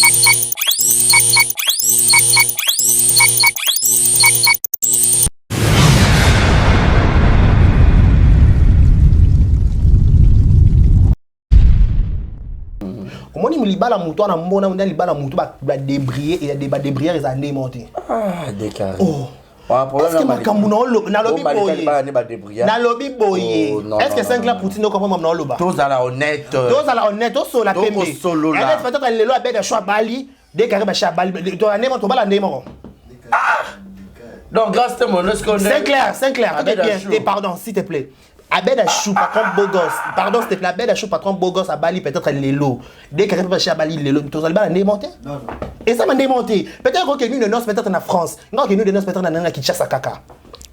Comment il libala mouton na mbona mona libala mouton ba débrier et des débrier les années monter. Ah décarré. Oh. Est-ce que makambu na lobi boye. Na lobi boye. Est-ce que 5 là Poutine no comprend na loba. Tous à la honnête. Tous à la honnête, tous sur la pembe. Elle est peut-être le lo avec choix Bali, décaré ba cha Bali. To ané monto bala ndemo. Donc grâce à mon c'est clair. Et pardon s'il te plaît. Abed Achou, patron beau gosse. Pardon, s'il te plaît, Abed Achou, patron beau gosse à Bali, peut-être l'élo. Dès qu'il arrive à Bali, l'élo, tu vas le démonter? Non. Et ça m'a démonté. Peut-être que nous de noces, peut-être en France. Non, que nous de noces, peut-être en Kinshasa, caca.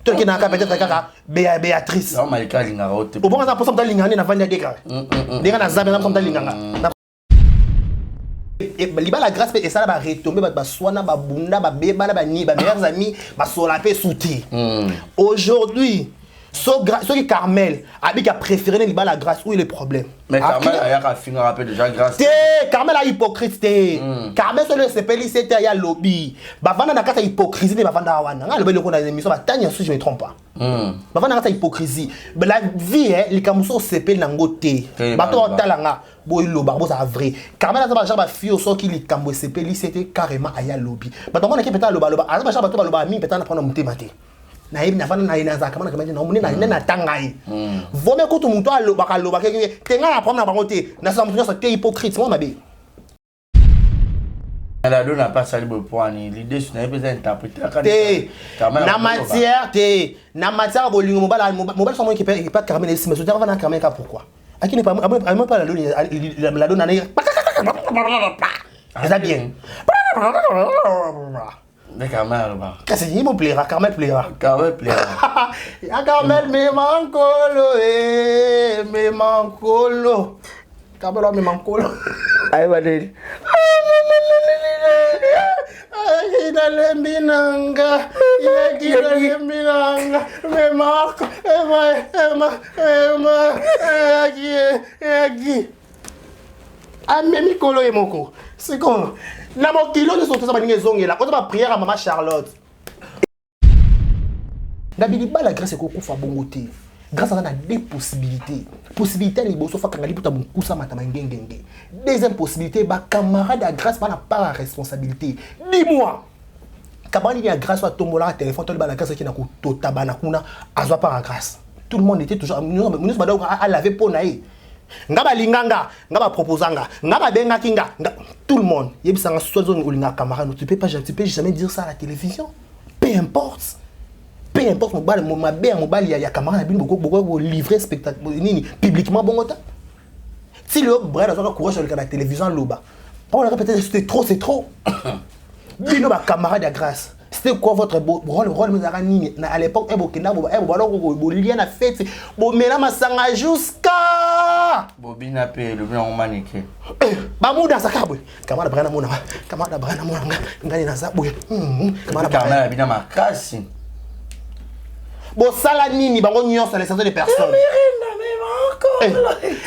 Toi qui n'as qu'à peut-être caca, Béatrice. Non, Malika Lingara. Au bon moment, pour ça, Lingara, n'a pas de décret. Déjà, n'a jamais n'a Lingara. Et liba la grâce et ça va retomber ba soana ba bunda ba beba ba ni ba meilleurs amis ba solapé souti. Aujourd'hui ceux qui Carmel a préféré la grâce, où est le problème? Mais Carmel a fini à rappeler déjà grâce. Carmel a hypocrite. Carmel sur le CPLI c'était il y a lobby. Bavana na kata hypocrisie de bavanda wana. Nga le na émission ba tanya si je me trompe pas. Bavana kata hypocrisie. La vie les kamuso CPLI na ngote. Bato talanga boy loba bo ça vrai. Carmel a ba jaba fio so qui li kambo CPLI c'était carrément aya lobby. Bato mona ki peta loba loba. Asa ba jaba to loba mi peta na prendre monter maté. Na yebi na fana na ina za kama na kama na umune na tangai vome ko to muntu aloba ka loba ke tenga na prendre na bango te na sa muntu so te hypocrite moi mabe la donne n'a pas sali le point l'idée ce n'est pas interpréter na matière bolingo mobile so moi qui pas Carmen mais so va na Carmen ka pourquoi aki ne pas la donne ça bien mais Carmel là. Qu'est-ce qu'il me plaira, Carmel plaira. Carmel plaira. Ya Carmel me mancolo me mancolo. Carmel me mancolo. Aïe badeli. Ina lembinanga, ina lembinanga, me marco, agi. Ah mais mikolo et moko. C'est quoi? Na mon kilo de sauter ça baninga zongela. On va prière à maman Charlotte. Ngabili ba la grâce ko kufa bongote. Grâce à des possibilités. Possibilité les bosso fa kangali puta bonkusa matama ngengenge. Deuxième possibilité ba camarade à grâce pas la part à responsabilité. Dis-moi. Kabani ni à grâce à tombola téléphone to ba la grâce qui na ko to tabana kuna azwa par grâce. Tout le monde était toujours nous ba à laver pour naï. Ngaba linganga, ngaba proposanga, ngaba benga kinga, tout le monde. Yebisanga sozo olinga camarade, tu peux jamais dire ça à la télévision. Peu importe. Peu importe mon bal ya camarade bin beaucoup livrer spectacle nini publiquement bongota. Si le bras dans courage sur la télévision loba. Pas on répéter c'était trop, c'est trop. Bino ba camarade à grâce. C'était quoi votre rôle Mizarani à l'époque Ebokina lien à fête Bomela Masanga jusqu'à Bobina pe le bien maniqué. Bamouda Sakabwe. Kamara Brana Mona. Kamara Brana Mona. Ngani na Zabwe. Kamara bina makasi. Bon sala nini bango nyonso les centaines de personnes.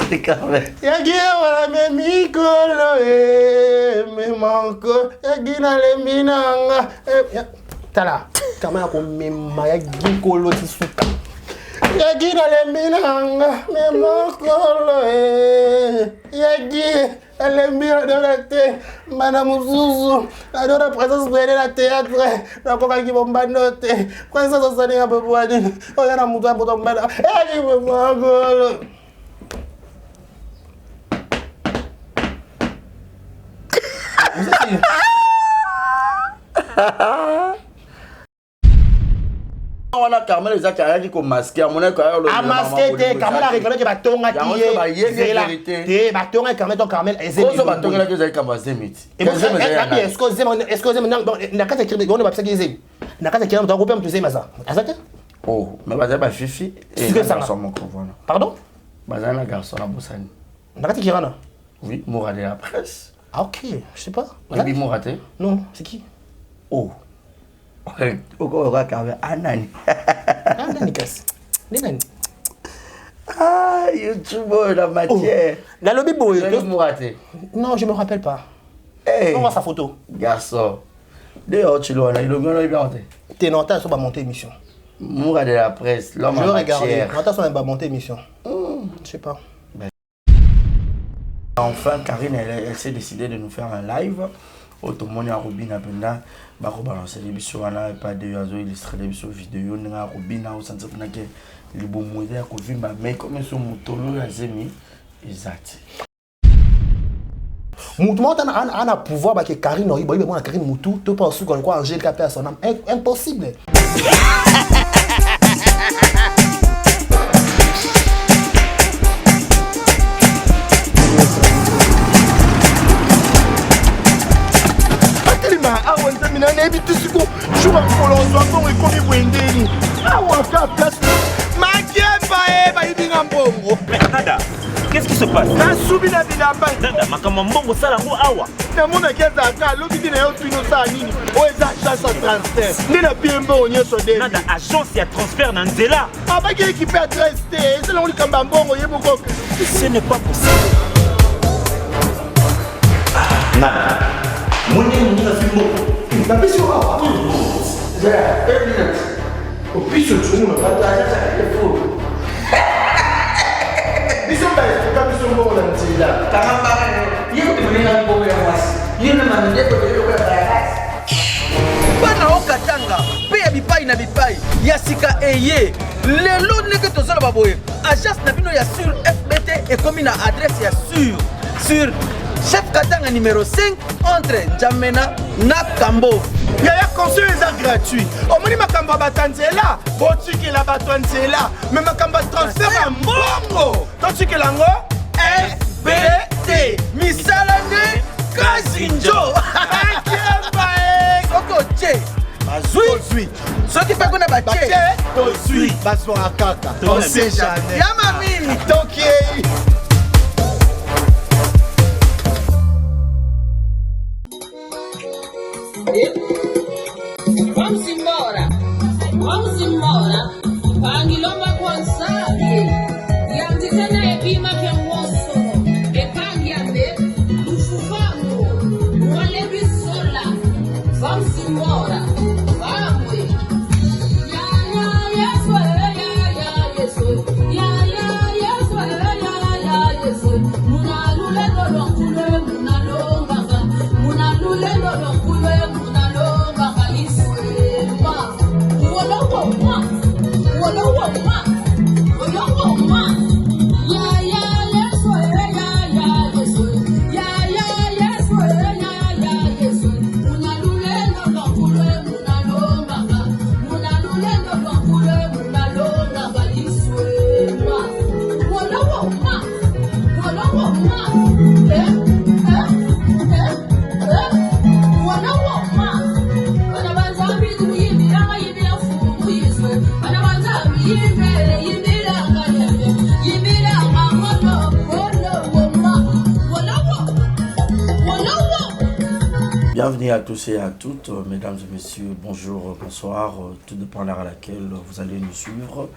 C'est carré. Yagi wala me mikolo me manko yagi na leminanga tala kama ko me mayagi kolo tisuka yagi na leminanga me manko yagi Alembira de la terre, Madame Zouzou, la présence de la théâtre, la coca qui bomba note, quand ça s'en est un peu pour dire, on a un mouton pour tomber là, et il me voit. On a Carmel les a dit qu'on masqué à mon école a masqué Carmel a réclamé que batonga qui est batonga Carmel donc Carmel est zéro batonga que j'ai commencé mythe est-ce que na kata kirbe on va ça qui na kata kirbe donc on peut dire ça azate oh mais baza ba fifi et garçon mon voilà pardon baza na garçon na bosani na kata kirana oui Mourad la presse ah ok je sais pas oui Mourad non c'est qui oh Oko Carmel anani anani casse nani ah YouTube la matière la lobby boy Mourad non je me rappelle pas Hey. On voit sa photo. Garçon. D'ailleurs, tu l'as, il a bien monté. T'es non, t'as monté émission. Moura de la presse, l'homme Je en regarde. matière. Non, t'as monté émission. Je sais pas. Enfin, Karine, elle s'est décidée de nous faire un live. Automone à Robin à Penda, Bako balancer les bisous à pas de yazo illustrer les bisous vidéo, n'a Robin au centre de que les bons modèles qu'on vit, mais comme son moutolo la zemi, exact. Mouvement a pouvoir que Karine Ori, bon, Karine Moutou, tu penses qu'on croit Angèle capé à son âme. Impossible. Awa nzamina nebi tusiku shuka kolonzo bongo ekomi bwendeni awa ka place makemba bayibinga mbongo. Nada, qu'est-ce qui se passe? Nasubi na bilamba Nada, makambo mbongo sala ngo awa. namona keza ka lobi dina yo twino sa nini o eza chance à transfert ndina piembo nyeso de Nada, agence ya transfert na nzela. abaki équipe adresse te ezela ngoli kamba mbongo yeboko. Ce n'est pas possible. Nada. Mwende mwende fimbo. Na bisi wa ja evidence o piso tsumu na pata ja telefone biso ba ka biso mbongo na nzela Kama hiyo tumelenga mbongo ya mwasi. Hiyo na mandeko ndio kwa baraka. Bana okatanga pe ya bipai na bipai ya sika eye. Lelo neke tozala baboye. Agence na bino ya sur FBT et comme na adresse ya sur chef Katanga numéro 5 entre Njamena na Kambo. yaya conseil eza gratuit omoni makambo ya batanzela botikela bato nzela me makambo ya transfert ya mbongo totikela yango FBT Misala nde Kazinjo. akemba Soko che. Bazui. Soki pe kuna bache. tozwi bazwaka kaka on sait jamais Ya mami. tokei. Vamos embora. Pangilomba kwanzake. Yandikana epima kenwoso. Epangiambe. Lufufango. Wale bisola. Vamos embora. Vamos. Ya yeso. Ya yeso. Ya yeso. Munalule lolonkule. Munalomba. Munalule lolonkule. Munalomba. Kaliswema. Bienvenue à tous et à toutes, mesdames et messieurs, bonjour, bonsoir, tout dépend de l'heure à laquelle vous allez nous suivre,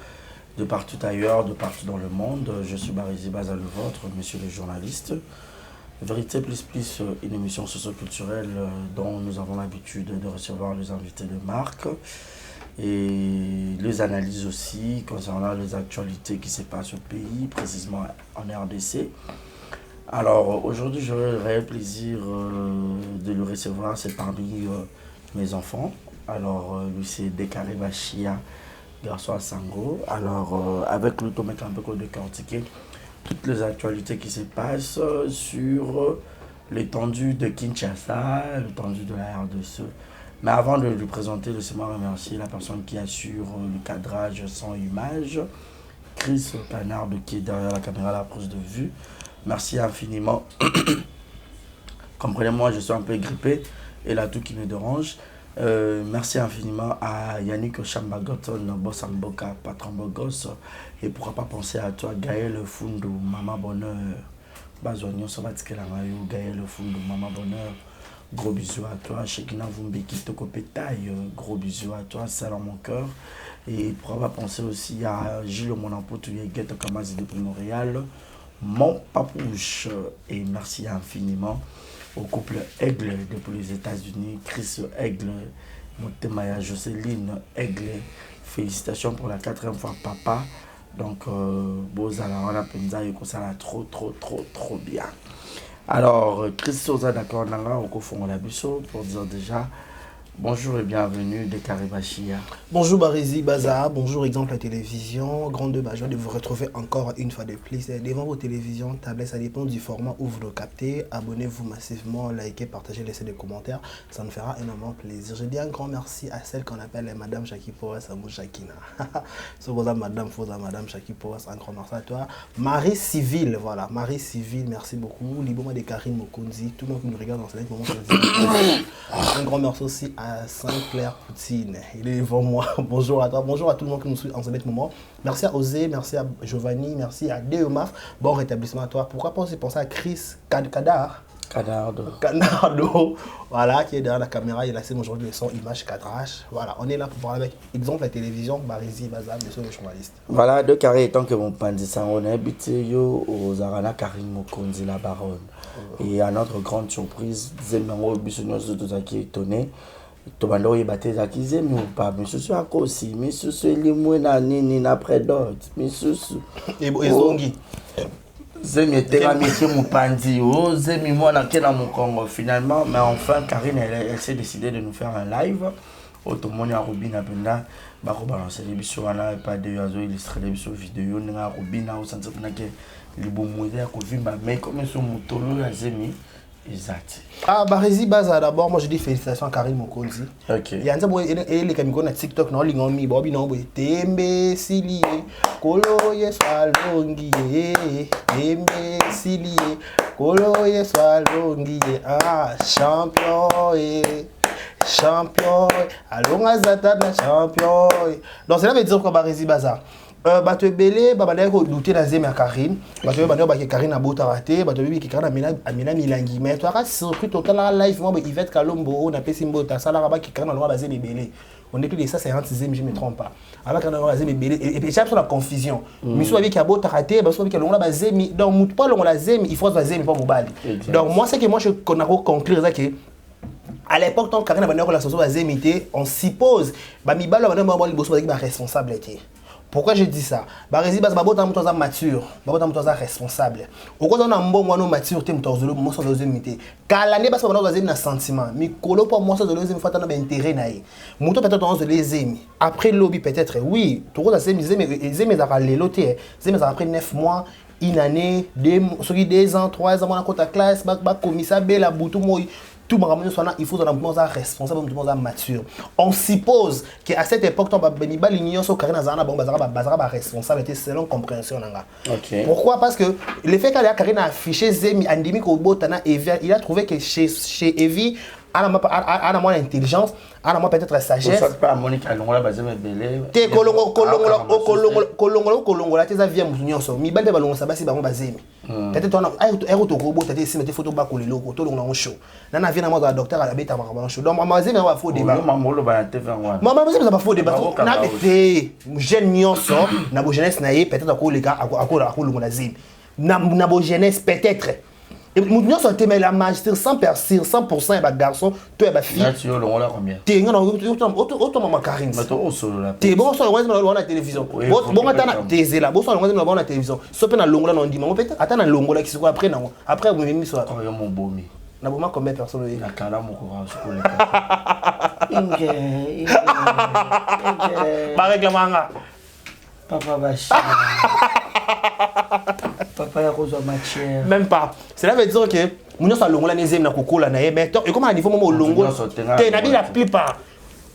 de partout ailleurs, de partout dans le monde. Je suis Barizi Baza le vôtre, monsieur le journaliste. Vérité plus plus, une émission socio-culturelle dont nous avons l'habitude de recevoir les invités de marque et les analyses aussi concernant les actualités qui se passent au pays, précisément en RDC. Alors aujourd'hui, j'aurai le réel plaisir de le recevoir, c'est parmi mes enfants. Alors lui c'est Décaré Bachia, garçon à Sango. Alors avec lui, on met un peu de décortiquer toutes les actualités qui se passent sur l'étendue de Kinshasa, l'étendue de la RDC. Mais avant de lui présenter, laissez-moi remercier la personne qui assure le cadrage sans image, Chris Panard qui est derrière la caméra, la prise de vue. Merci infiniment. Comprenez-moi, je suis un peu grippé et là tout qui me dérange. Merci infiniment à Yannick Chambagoton, boss Amboka, patron Bogos. Et pourquoi pas penser à toi, Gaël Fundu, Maman Bonheur. Bazoignon, Sabatikelangayo, Gaël Fundu, Maman Bonheur. Gros bisous à toi. Shekina Vumbeki, Toko Pétaille. Gros bisous à toi, ça dans mon cœur. Et pourquoi pas penser aussi à Gilles Monampotou, Guette Kamazi depuis Montréal. Mon papouche, et merci infiniment. au couple Aigle depuis les États-Unis, Chris Aigle, Montemaya Jocelyne Aigle. Félicitations pour la 4e fois, papa. Donc, Bozala, on a pensé que ça va trop bien. Alors, Chris Sosa d'accord, on confond la busso pour dire déjà bonjour et bienvenue de Karibachia. Bonjour Barizi Baza, bonjour Exemple la télévision. Grande joie de vous retrouver encore une fois de plus devant vos télévisions, tablettes, ça dépend du format où vous le captez. Abonnez-vous massivement, likez, partagez, laissez des commentaires, ça nous fera énormément plaisir. Je dis un grand merci à celle qu'on appelle Madame Chaki Powers, Amou Chakina. So, Madame Chaki Powers, un grand merci à toi. Marie Civile, voilà, Marie Civile, merci beaucoup. Liboma de Karine Mokonzi, tout le monde qui nous regarde dans ce moment. Un grand merci aussi à Saint-Clair Poutine, il est devant moi. Bonjour à toi, bonjour à tout le monde qui nous suit en ce moment. Merci à Osé, merci à Giovanni, merci à Deomaf. Bon rétablissement à toi. Pourquoi pas aussi penser à Chris Canardo, voilà, qui est derrière la caméra. Il a laissé aujourd'hui le son image cadrage. Voilà, on est là pour parler avec Exemple la télévision, Barizi Baza, monsieur le journaliste. Voilà, deux carrés étant que mon pandisa, on a habité aux Arana Karine Mokonzi, la baronne. Et à notre grande surprise, Zemango Bissonio Zotozaki étonné. Tobando y batté zaki zemi ou pas, mais ce à aussi, mais ce soit les moines nini après d'autres, mais ce et zongi. Zemi était la métier mon pandi, oh zemi moi dans quel mon Congo finalement, mais enfin Karine elle s'est décidée de nous faire un live. Tout le monde a Robin à Penda, bah balancer les bisous là, pas de yazo illustrer les bisous vidéo, n'a Robin au centre que les bons modèles qu'on vit, mais comme son motolo la zemi. Exact. Ah, Barizi Baza, d'abord, moi je dis félicitations à Karine Mokonzi. Ok. Il y a un peu de caméras sur TikTok, non, lingomi, bobi non, tembe sili, kolo yeswalongi, tembe sili, kolo yeswalongi, ah, champion, champion, allons à Zatana champion. Donc cela veut dire quoi, Barizi Baza? Bato belé babanda ko douter na zemi ya Karine bato banda ba Karine abota raté bato bibi Karine amina milangi mais toi ka surpris total la live moi Yvette Kalombo on a pesi mbota sala ba Karine na ba zemi belé on est plus de 156e je me trompe pas avec on a zemi belé et j'ai sur la confusion miso avec abota raté baso avec longa ba zemi donc mutu pas longa la zemi il faut ba zemi pas mobali donc moi c'est que moi je connais conclure ça que à l'époque tant Karine banda ko la soso ba zemi on suppose ba mibalo banda ba boso avec ba responsabilité. Pourquoi je dis ça? Barizi Baza babota mutoza mature, babota mutoza responsable. Okoza na mbongo no mature te mutozolo moso zo zemité. Kala ne basa bana zo na sentiment. Mi kolo pour moi ça de les fata na intérêt naï. Muto peut-être on les amis. Après lobby peut-être oui, tout ça zemi za leloté. Zemi za après 9 mois, une année, 2 ans, 3 ans on a côté classe, ba commissaire bela butu moi. Tout le monde il faut être responsable, tout le monde mature. On suppose qu'à cette époque, on va l'union sur Karine Azana, responsable selon compréhension. Okay. Pourquoi? Parce que le fait que Karine a affiché Zemi, Andimi Kobotana, il a trouvé que chez Evie, elle a moins d'intelligence, elle a moins peut-être sagesse. Ça pas Monique Alongola bazeme belé. Te kolongola te za via munyonso. Mi bande balongo sabasi bango bazemi. Peut-être on a aéro to robot te si mete photo ba kolelo ko to longola show. Nana vient na moi docteur ala beta ba show. Donc mazemi va faux débat. Maman lo ba TV ngwa. Maman mazemi za ba faux débat. Na bete jeune nyonso na bo jeunesse na ye peut-être ko les gars ako longola zemi. Na bo jeunesse peut-être. Et nous sommes la majesté 100% et garçon, toi et fille. Tu es là combien? Tu es autant maman Karine. Mais toi solo là. Tu es bon sur la télévision. Bon attends, tu es là, bon sur la télévision. Sauf na longola non dit, mais peut-être attends na longola qui se après non. Après vous m'aimez soit. Oh mon bomi. Na bon combien de personnes là? Na kala mon courage pour les. Ba règlement. Papa Bachi. Papa ya rose matière. Même pas. Cela veut dire que nous sommes longola nezem na kokola na ye mais et comment à niveau moment longola te na bi la plupart.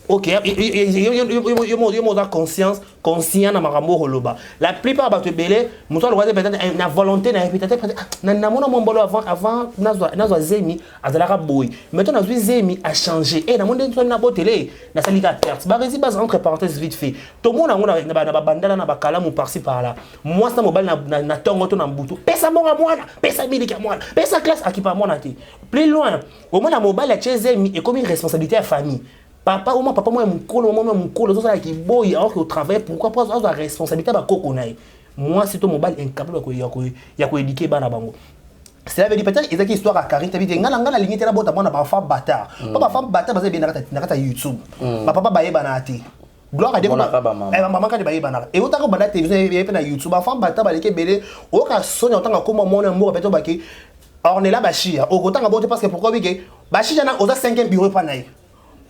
OK, il y conscience, conscient na makambo holoba. La plupart ba te belé, muto le peut-être na volonté na peut-être na mona mombolo avant nazo zemi azalaka boy. Maintenant nazo zemi a changé et na monde na botele na salika perte. Ba rési base entre parenthèses vite fait. Tout le monde na ba bandala na ba kala mu par-ci par-là. Moi ça mobile na tongo to na mbutu. Pesa monga mwana, pesa milika mwana, pesa classe akipa mwana te. Plus loin, au moins na mobile la zemi est comme une responsabilité à famille. Papa, moi, mon colo, tout ça qui boy, alors qu'il travaille, pourquoi pas la responsabilité à Kokonaï? Moi, c'est ton mobile incapable de éduquer Banabango. cela veut dire peut-être ils ont une histoire à Karine tu dis ngana ngana ligne tena bota bona ba femme bâtard pas femme bâtard parce que bien na YouTube ma papa baye banati gloire à Dieu maman quand baye banati et autant que bana télévision et na YouTube ba femme bâtard ba leke belé o ka sonya autant comme mon amour peut-être ba ki ornela bashia o autant que bon parce que pourquoi bi que bashia na oza 5e bureau pa naï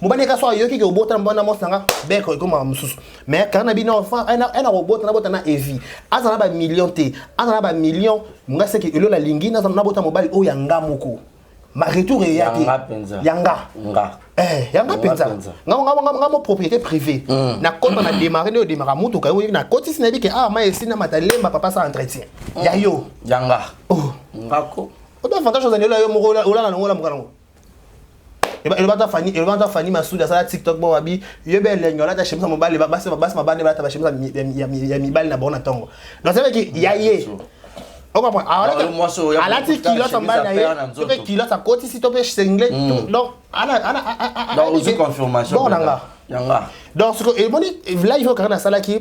mobane ka so yoki ke obota mbona mosanga beko ko ma mususu mais kana bino enfant ana robota na bota na evi azana ba million te azana ba million nga seki elo la lingi na bota mobile o yanga moko ma retour e yaki yanga yanga penza nga mo propriété privée na kota na démarrer ne démarrer mutu ka na koti sinabi ke ma esina matalemba papa sa entretien ya yo yanga ngako o do avantage za nelo yo moko ola na ngola mokana il va ta Fanny Massoud ça TikTok bon abi yebe le ngola ta chemisa mobile basi ma bande ba ta chemisa ya mibali na bona tongo donc c'est vrai que yaye on comprend à la kilo ça mobile na ye to ke kilo ça côté si to pe single donc ana donc confirmation bon yanga donc ce que et moni là il faut quand na sala qui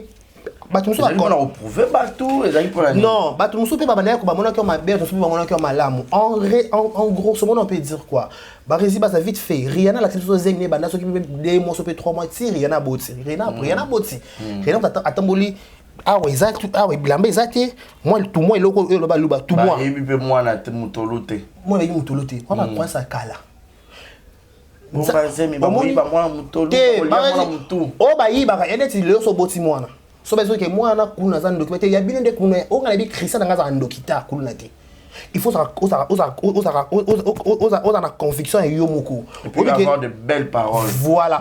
batu muso akona oprouver batu ezali pour la non batu muso pe babana ko bamona ko mabe to bamona ko malamu en gros ce monde on peut dire quoi Barezi ça vite fait Rihanna la question zengné banda so ki 2 mois so pe 3 mois ti Rihanna boti Rihanna boti Rihanna atamboli ouais exact ouais bilamba exact moi tout moi eloko eloba luba tout moi et puis moi na mutolote moi na mutolote on va prendre ça kala bon bazemi ba moi mutolote moi mutu o ba yiba ene ti le so boti mwana so bezo ke mwana kuna za ndokimente ya bino nde kuna o ngana bi Christian nga za ndokita kuna te il faut ça la conviction et yomoko pour avoir de belles paroles voilà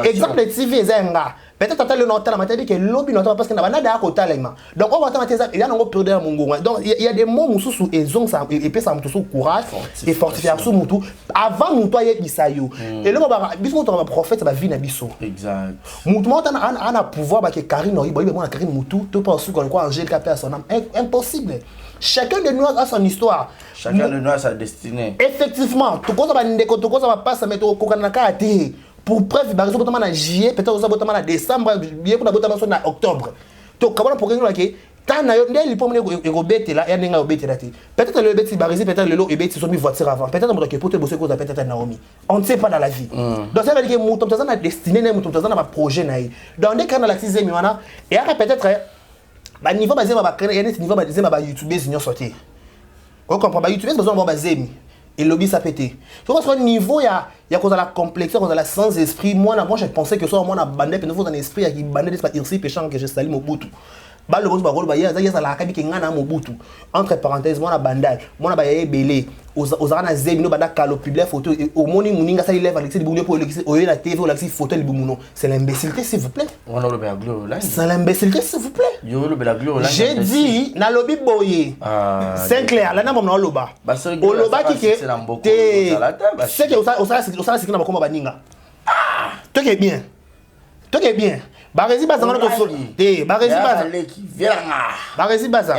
exemple de TV zenga peut-être attends le notal matin dit que lobby notal parce que na banada ko talema donc on va attendre ça il y a ngo perdre mongo donc il y a des mots mususu et zong ça et peut ça mutusu courage et fortification mutu avant mutu aye bisayo et le ba biso to prophète ça va vie na biso exact mutu monta ana pouvoir ba que Karine no ibo na Karine mutu to pas su quoi Angèle ka personne impossible. Chacun de nous a son histoire. Chacun de nous a sa destinée. Effectivement, tout ça va ndeko tout ça va passer mais to kokanaka ate. Pour preuve ba réseau na juillet, peut-être ça botama na décembre, bien pour botama na octobre. To kabana pour ngela ke tana yo ndeli pour mene robete là, ya ninga robete là. Peut-être le beti ba réseau peut-être le lot et beti so mi voiture avant. Peut-être mo ke pote bosser cause peut-être Naomi. On ne sait pas dans la vie. Donc ça veut dire que mutum tazana na destinée, mutum tazana ba projet na yi. Dans des cas dans la 6e wana, et après peut-être ba niveau basé ba créer net niveau basé ba youtubeur union sorti on comprend ba youtubeur besoin ba basé et lobby ça pété so parce que niveau ya cause la complexité cause la sans esprit moi je pensais que soit moi na bande pe nouveau dans esprit qui bande des pas irsi péchant que je salue Mobutu ba le boss ba rôle ba ya la kabi ke ngana Mobutu entre parenthèses moi na bandal moi na ba ya belé aux arana zemi no banda kalo publier photo au moni muninga ça il lève avec des pour le au la TV ou la photo le bumuno c'est l'imbécilité s'il vous plaît on a le baglo là c'est l'imbécilité s'il vous plaît yo le baglo là j'ai dit na lobby boye c'est clair là na mom na loba o loba ki ke c'est que ça c'est que na bakoma baninga toi qui est bien Barezi baza ngana ko te barezi baza barezi baza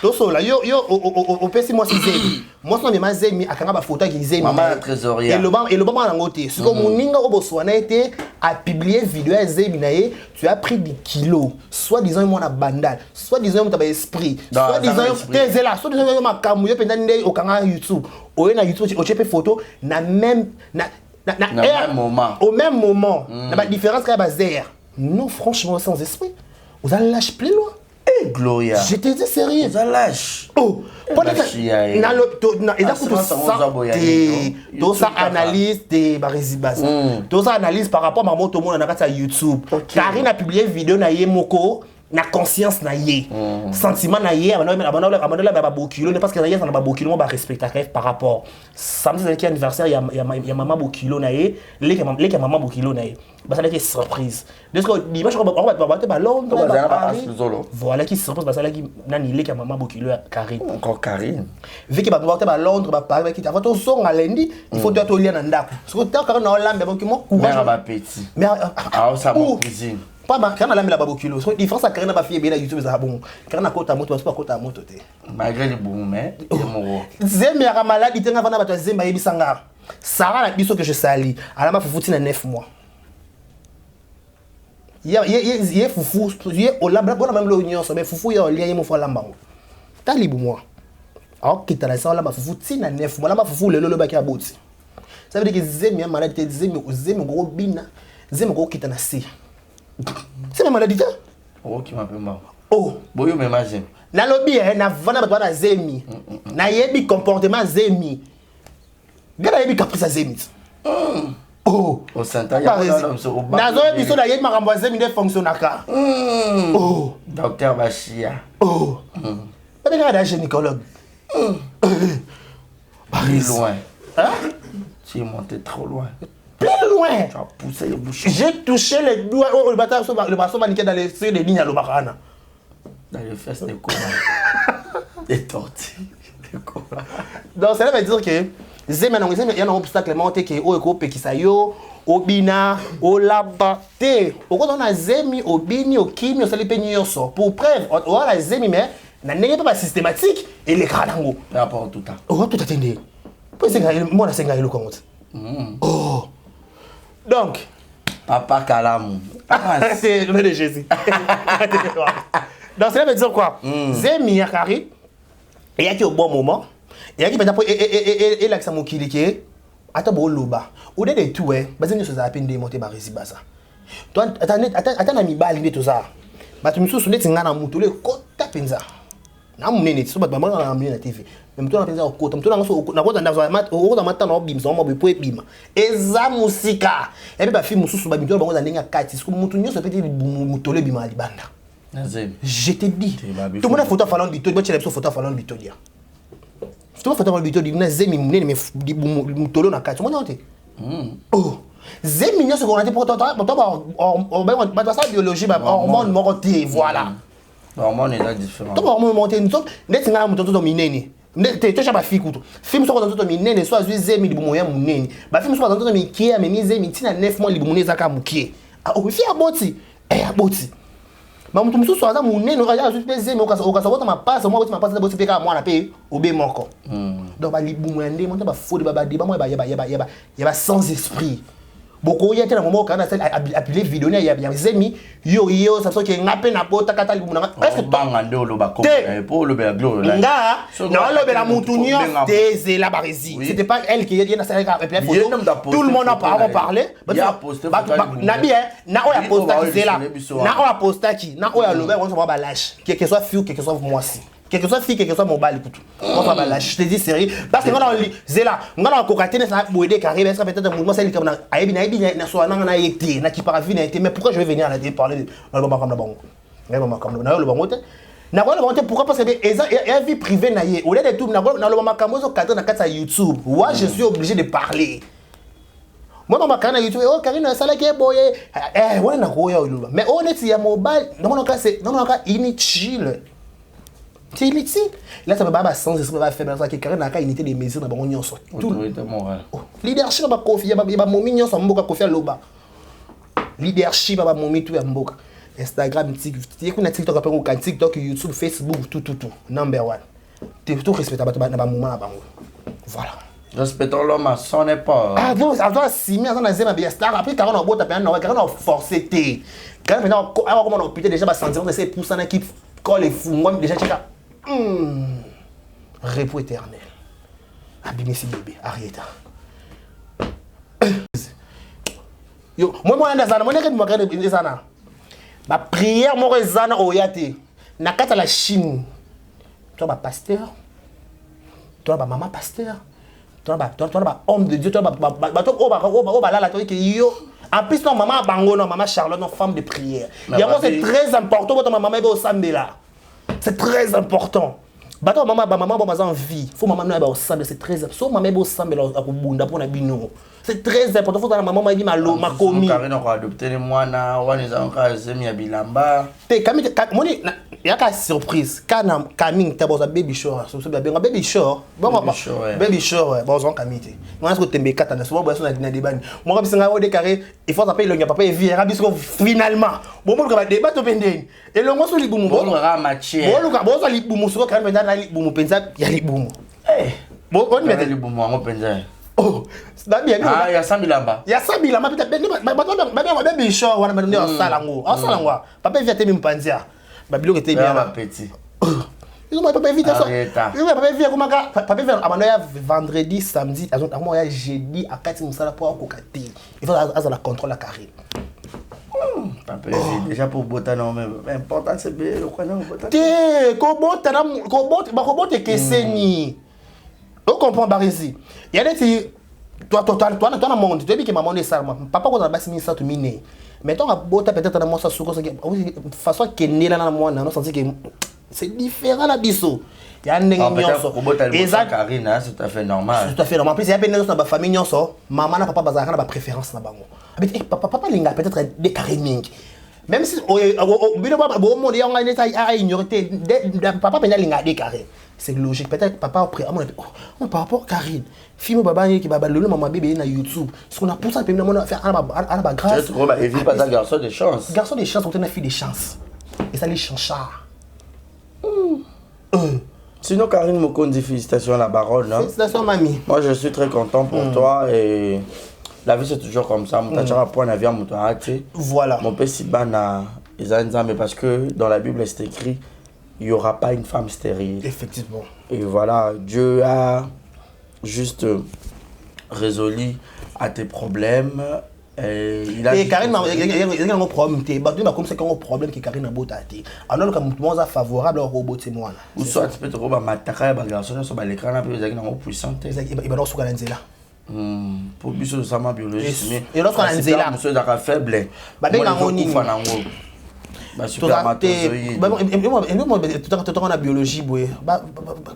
to so la yo o pesi moi sizemi moi son ma zemi akanga ba photo ki zemi maman trésorier et le baba na ngote ce que moninga o boswana été a publié vidéo ya zemi na ye tu as pris des kilos soit disant moi na bandal soit disant moi ta ba esprit soit disant te là soit disant ma kamu yo penda ndé o kanga YouTube o na YouTube o chepe photo na même au même moment na ba différence ka ba zer. Non, franchement, sans esprit. Vous allez lâcher plus loin. Eh, Gloria. J'étais sérieux. Vous allez lâcher. Oh, pendant que ça analyse des barizibas. Tout ça analyse par rapport à mon monde na YouTube. Karine a publié une vidéo na Yemoko. Na conscience na ye sentiment na ye abana ba bokilo parce que na ye na ba bokilo ba respecter par rapport samedi c'est anniversaire ya maman bokilo na ye leke maman bokilo na ye ba ça est surprise parce que dimanche on va te ballon voilà qui surprise ba ça là qui nani leke maman bokilo Karine encore Karine vu que ba te ba Londres ba Paris qui avant to son à lundi il faut toi lien na ndako parce que ta Karine na lambe bon qui mo courage ba petit mais ça mon cuisine pas marqué na la babokilo so différence à Karine ba fille bien YouTube ça bon Karine na kota moto pas kota moto te malgré les bons mais mo zemi ya malade tenga vana bato zemba yebisanga Sarah na biso que je sali ala ma fufuti na 9 mois ye fufu ye o la bona même l'union so mais fufu ya lien mo fo lambango talibu moi akokita na sa la mafufu tina 9 mois la mafufu lelo lobaki ya boti. Ça veut dire que zemi ya maladi te zemi ko bina zemi ko kita na si. C'est ma maladie. Oh qui m'appelle moi. Oh, boyo me imagine. Na lobby na vana batwa na zemi. Na yebi comportement zemi. Gana yebi caprice zemi. Oh, au santa ya na zo biso na yebi makambo zemi ne fonctionnaka. Oh, docteur Bachia. Oh. Pas de un gynécologue. Plus loin. Hein? Tu es monté trop loin. Plus loin. Tu as poussé le bouchon. J'ai touché les doigts. Oh, le bâton maniqué dans les lignes à l'Obarana. Dans les fesses des courants. Des tortilles. Des courants. Donc, ça veut dire que il y a un obstacle monté qui est au Eko Pekisayo, au Bina, au Labate. Au côté on a Zemi, au Bini, au Kimi, au Salipénioso. Pour preuve, on a la Zemi, mais n'est pas systématique et les grands. Rapport tout à. Oh, tout à fait. Moi, je sais le compte. Oh. Donc, Papa Kalamou. c'est le nom de Jésus. Donc, cela veut dire quoi? Zemi Yakari, il y a qui au bon moment, il y a qui peut-être et l'accent mokilike, attends, bon, loba. Au début de tout, basé sur ça, à peine démonter Barisi Basa. Toi, attends, ami balé tout ça. Bah, tu me souviens, tu n'as pas moutolé, kota penza. Na munene so ba mama na munene na TV mais mtu anapenza ukota mtu anaso na kota ndazo ukota mata na obimza mo bepo ebima eza musika ebe ba film mususu ba mtu ba ngoza ndenge kati siku mtu nyoso pete mutole bima libanda Nazem je te dis tout le monde photo falon bito bo chele photo falon bito dia tout photo falon bito di na zemi munene me mutolo na kati mo nyote oh zemi nyoso ko na te poto ba ça biologie ba hormone mo côté voilà. Hormone est différent. Donc hormone monter nous sommes net ngana muto to minene. Net to chaba fikutu. Film so ko to minene so azu zemi libumo ya munene. Ba film so ko to mikie amemi zemi tina 9 mois libumo ne zaka mukie. Ah o fi aboti. Aboti. Ma mutu mususu aza munene o azu pe zemi o kasa bota mapasa mo boti mapasa boti pe ka mwana pe obe moko. Donc ba libumo ya ndemo ba fodi ba di ba mo ba sans esprit. Boko ya tena momo kana appeler vidéo ne ya zemi yo ça so ke ngape na bota kata libuna est-ce que banga ndo lo ba ko pour le ba glo là nga na lo bela mutunyo des la barisi c'était pas elle qui est na ça tout le monde a parlé na bien na o ya posta qui là na o ya posta qui na o ya lo ba on va ba lâche quel que soit fille quel que soit moi si quel que soit fille quel que soit mobile écoute on va ba lâche je te dis sérieux parce que on zela ngana ko katene ça boede carré parce que peut-être mouvement c'est comme na aibi na so na yete na qui parafi na été mais pourquoi je vais venir à la parler dans le baba comme la bango vraiment comme na le bango te na ko le bango pourquoi parce que et vie privée na ye au lieu de tout na le baba comme so cadre na kata YouTube moi je suis obligé de parler moi mama kana YouTube oh Karina sala ke boye ouais na ko ya mais on est ya mobile non cas c'est non cas inutile. C'est inutile. Là, ça ne va pas sans esprit, ça va faire ça. Quelqu'un a unité des mesures dans le monde. Autorité morale. Leadership, il va confier, il va mominer son mboka confier l'oba. Leadership, il va mominer tout mboka. Instagram, TikTok, après TikTok, YouTube, Facebook, tout. Number one. Tu es tout respectable dans le moment là-bas. Voilà. Respectons l'homme à son époque. Ah, vous avez si mis dans la zone bien star. Après, quand on a beau taper, quand on a forcé, quand maintenant, comment on a pu déjà sentir que c'est pour ça qui colle les fous, moi déjà checker. Repos éternel. Abimisi bébé, Arieta. Yo, moi ndazana, moi ndeke mwakere ndazana. Ma prière mo rezana oyate. Nakata la Chine. Toi ba pasteur. Toi ba maman pasteur. Toi ba homme de Dieu, toi ba la toi que yo. En plus non maman bango non maman Charlotte non femme de prière. C'est très important pour ta maman ebe osambela. C'est très important. Bato maman bon en vie. Faut maman no ba c'est très important. So maman ebe osambela akubunda pona bino. C'est très important. Faut ta maman ma dit ma komi. Karina ko adopter mwana wana za nka zemi ya bilamba. Te kami moni yaka surprise. Kana coming ta boza baby shower. So baby baby shower. Baby shower boza kamite. Moi est-ce que tembe kata na so boza na debani. Moi ka bisinga o décarré, il faut s'appeler le papa et vie rabisko finalement. Bon mo ka débat to pendeni. Et le ngoso libumu bon ra matière. Bon ka boza libumu so ka menda na libumu penza ya libumu. Bon on met libumu ngo penza. Oh, c'est bien. Ah, il y a 100 000 là-bas. Il y a 100 000 là-bas. Baby show, on a demandé au salango. Au salango. Papa vient te m'impanzia. Babilo était bien. Petit. Ils ont papa vite ça. Arrêta. Ils ont papa vite comment papa vite à vendredi, samedi, à moi jeudi à 4 musala pour kokati. Il faut à la contrôle la carré. Papa déjà pour botter non mais important c'est bien le quoi non botter. Té ko botte que seni. On comprend Barisi. Il y a des toi dans monde, tu dis que maman est ça papa quand on a bassi ça tu mine. Mais toi botte peut-être dans moi ça sous façon que né là dans moi non senti que c'est différent la biso. Il y a un exact Karine, c'est tout à fait normal. C'est tout à fait normal. En plus, il y a des gens dans la famille, maman et papa bazar na préférence na bango. Papa linga peut-être des carrément. Même si au monde il y a un état à ignorer papa peut linga des carré. C'est logique. Peut-être papa après on par rapport Karine. Film baba qui baba le maman bébé na YouTube. Ce qu'on a pour ça peut me faire à la grâce. Tu vois évite pas garçon de chance. Garçon de chance, on a fille de chance. Et ça les chanchard. Sinon, Karine Mokondi, félicitations à la baronne. Hein? Félicitations, mamie. Moi, je suis très content pour toi et la vie, c'est toujours comme ça. Mon tachara point à vie, mon voilà. Mon père Sibana, mais parce que dans la Bible, c'est écrit il n'y aura pas une femme stérile. Effectivement. Et voilà, Dieu a juste résolu à tes problèmes. Et Karine, il y a un problème. Il y a un problème que Karine a beau tâter. Alors que moi, c'est favorable au robot, c'est moi. Ou soit tu peux te rober ma tacaille, ma garçon, sur l'écran, un peu de puissante. Il va sur la nzela. Pour plus de sama biologique. Mais et lorsqu'on a nzela, monsieur d'accord faible. Bah ben on y. Bah supermatozoïde. Bah tout on a biologie boy. Bah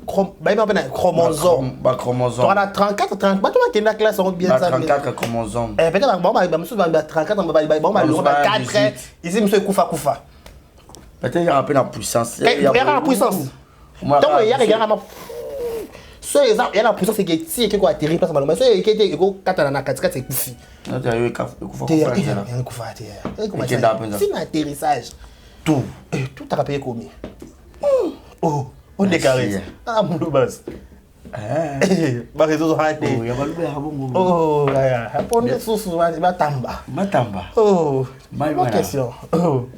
chromosome. Bah chromosome. On a 34 30. Bah toi qui dans classe on bien ça. 34 chromosomes. Peut-être bon monsieur va 34 bon le 4 ici monsieur kufa. Peut-être il y a un peu de puissance. Il y a la puissance. Donc il y a regarde so il y a la puissance qui est qui atterrir place malheureusement so qui était ko katana na 4 c'est kufi. Non tu as eu kufa. C'est un atterrissage. Tout a payé combien? Oh, on décarré. Ah mon base. Ba réseau raté. Oh, ya balube ha bongo. Oh, ya. Répondre sous matamba. Matamba. Oh, bonne question. Oh.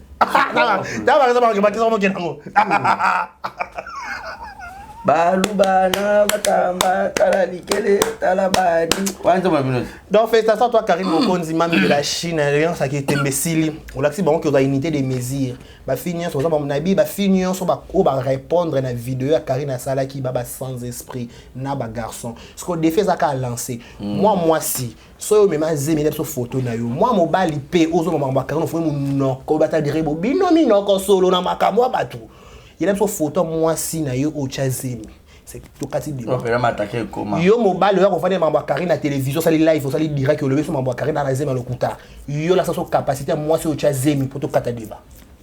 Balubana matamba kalalikele talabadi. Donc félicitations à toi Karine Mokonzi mami de la Chine, rien ça qui est imbécile. On l'a dit bon que la unité des mesures. Ba finir sur ça mon nabi ba finir sur ba répondre na vidéo à Karine Asala qui baba sans esprit na ba garçon. Ce qu'on défait ça qu'a lancé. Moi si so même azemi na photo na yo. Moi mo bali pe ozo mo ba Karine fo mo non ko bata dire bo binomi non ko solo na makamwa batu. Il y a une photo moi si na yo au chazemi. C'est tout cas de on peut m'attaquer comment yo mobile yo on fait mambo Karine na télévision ça les live ça les direct que le sur mambo Karine na zema lokuta yo la sa capacité moi si au chazemi pour tout kata débat